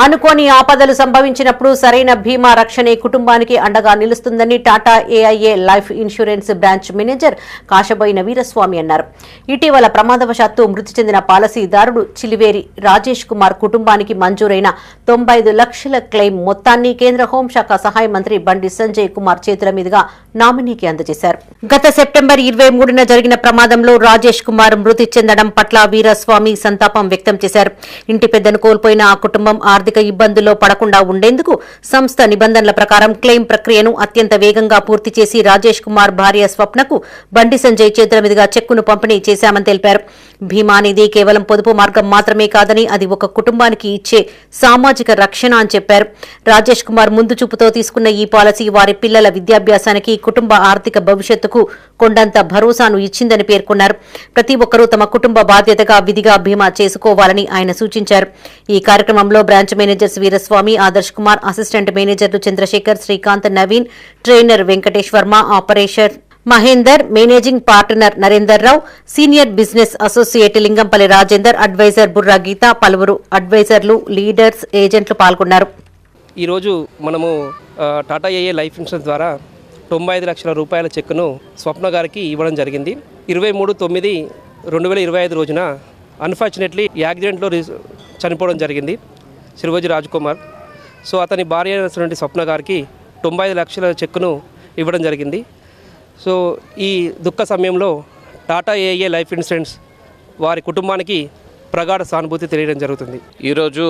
అనుకోని ఆపదలు సంభవించినప్పుడు సరైన బీమా రక్షణే కుటుంబానికి అండగా నిలుస్తుందని Tata AIA life insurance branch manager Kashaboina Veeraswamy అన్నారు. ఇటీవల ప్రమాదవశాత్తు మృతి చెందిన పాలసీదారుడు చిలివేరి రాజేష్ కుమార్ కుటుంబానికి మంజూరైన 95 లక్షల క్లెయిమ్ మొత్తాన్ని కేంద్ర హోంశాఖ సహాయ మంత్రి బండి సంజయ్ కుమార్ చేతుల మీదుగా నామినీకి అందజేశారు. గత సెప్టెంబర్ 23న జరిగిన ప్రమాదంలో రాజేష్ కుమార్ మృతి చెందడం పట్ల వీరస్వామి సంతాపం వ్యక్తం చేశారు. ఇంటి పెద్దను కోల్పోయిన ఆ కుటుంబం ఆర్థిక ఇబ్బందుల్లో పడకుండా ఉండేందుకు సంస్థ నిబంధనల ప్రకారం క్లెయిమ్ ప్రక్రియను అత్యంత వేగంగా పూర్తి చేసి రాజేష్ కుమార్ భార్య స్వప్నకు బండి సంజయ్ చేతుల మీదుగా చెక్కును పంపిణీ చేశామని తెలిపారు. బీమా అనేది కేవలం పొదుపు మార్గం మాత్రమే కాదని అది ఒక కుటుంబానికి ఇచ్చే సామాజిక రక్షణ అని చెప్పారు. రాజేష్ కుమార్ ముందు చూపుతో తీసుకున్న ఈ పాలసీ వారి పిల్లల విద్యాభ్యాసానికి, కుటుంబ ఆర్థిక భవిష్యత్తుకు కొండంత భరోసాను ఇచ్చిందని పేర్కొన్నారు. ప్రతి ఒక్కరూ తమ కుటుంబ బాధ్యతగా విధిగా బీమా చేసుకోవాలని ఆయన సూచించారు. ఈ కార్యక్రమంలో branch managers Veeraswamy, Adarsh Kumar, assistant మేనేజర్లు Chandrashekar, Srikanth, Naveen, trainer Venkatesh Varma, operation Mahender, managing partner Narender Rao, senior business associate Lingampally Rajender, advisor Burra Geetha, పలువురు అడ్వైజర్లు, లీడర్స్, ఏజెంట్లు పాల్గొన్నారు. ఈరోజు మనము టాటా ఏఐఏ లైఫ్ ఇన్సూరెన్స్ ద్వారా 95 లక్షల రూపాయల చెక్కును స్వప్న గారికి ఇవ్వడం జరిగింది. 23/9/2025 రోజున అన్ఫార్చునేట్లీ యాక్సిడెంట్లో చనిపోవడం జరిగింది శిల్వజీ రాజ్ కుమార్. సో అతని భార్య అయినటువంటి స్వప్న గారికి 95 లక్షల చెక్కును ఇవ్వడం జరిగింది. సో ఈ దుఃఖ సమయంలో టాటా ఏఐఏ లైఫ్ ఇన్సూరెన్స్ వారి కుటుంబానికి ప్రగాఢ సానుభూతి తెలియడం జరుగుతుంది. ఈరోజు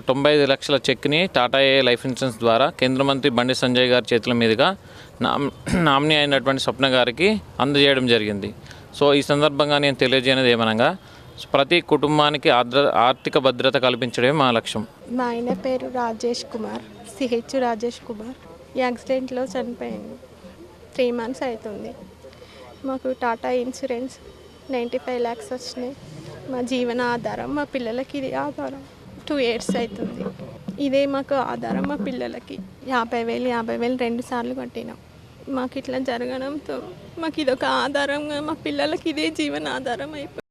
95 లక్షల చెక్ని టాటా ఏఐఏ లైఫ్ ఇన్సూరెన్స్ ద్వారా కేంద్ర మంత్రి బండి సంజయ్ గారి చేతుల మీదుగా నామినీ అయినటువంటి స్వప్న గారికి అందజేయడం జరిగింది. సో ఈ సందర్భంగా నేను తెలియజేయనిది ఏమనగా ప్రతి కుటుంబానికి ఆర్థిక భద్రత కల్పించడమే మా లక్ష్యం. మా ఆయన పేరు రాజేష్ కుమార్, సిహెచ్ రాజేష్ కుమార్. యాక్సిడెంట్లో చనిపోయింది. 3 months అవుతుంది. మాకు టాటా ఇన్సూరెన్స్ 95 lakhs వచ్చినాయి. మా జీవన ఆధారం, మా పిల్లలకి ఇది ఆధారం. 2 years అవుతుంది. ఇదే మాకు ఆధారం. మా పిల్లలకి 50,000 2 సార్లు కట్టినాం. మాకు ఇట్లా జరగడంతో మాకు ఇదొక ఆధారంగా మా పిల్లలకి ఇదే జీవన ఆధారం అయిపోయింది.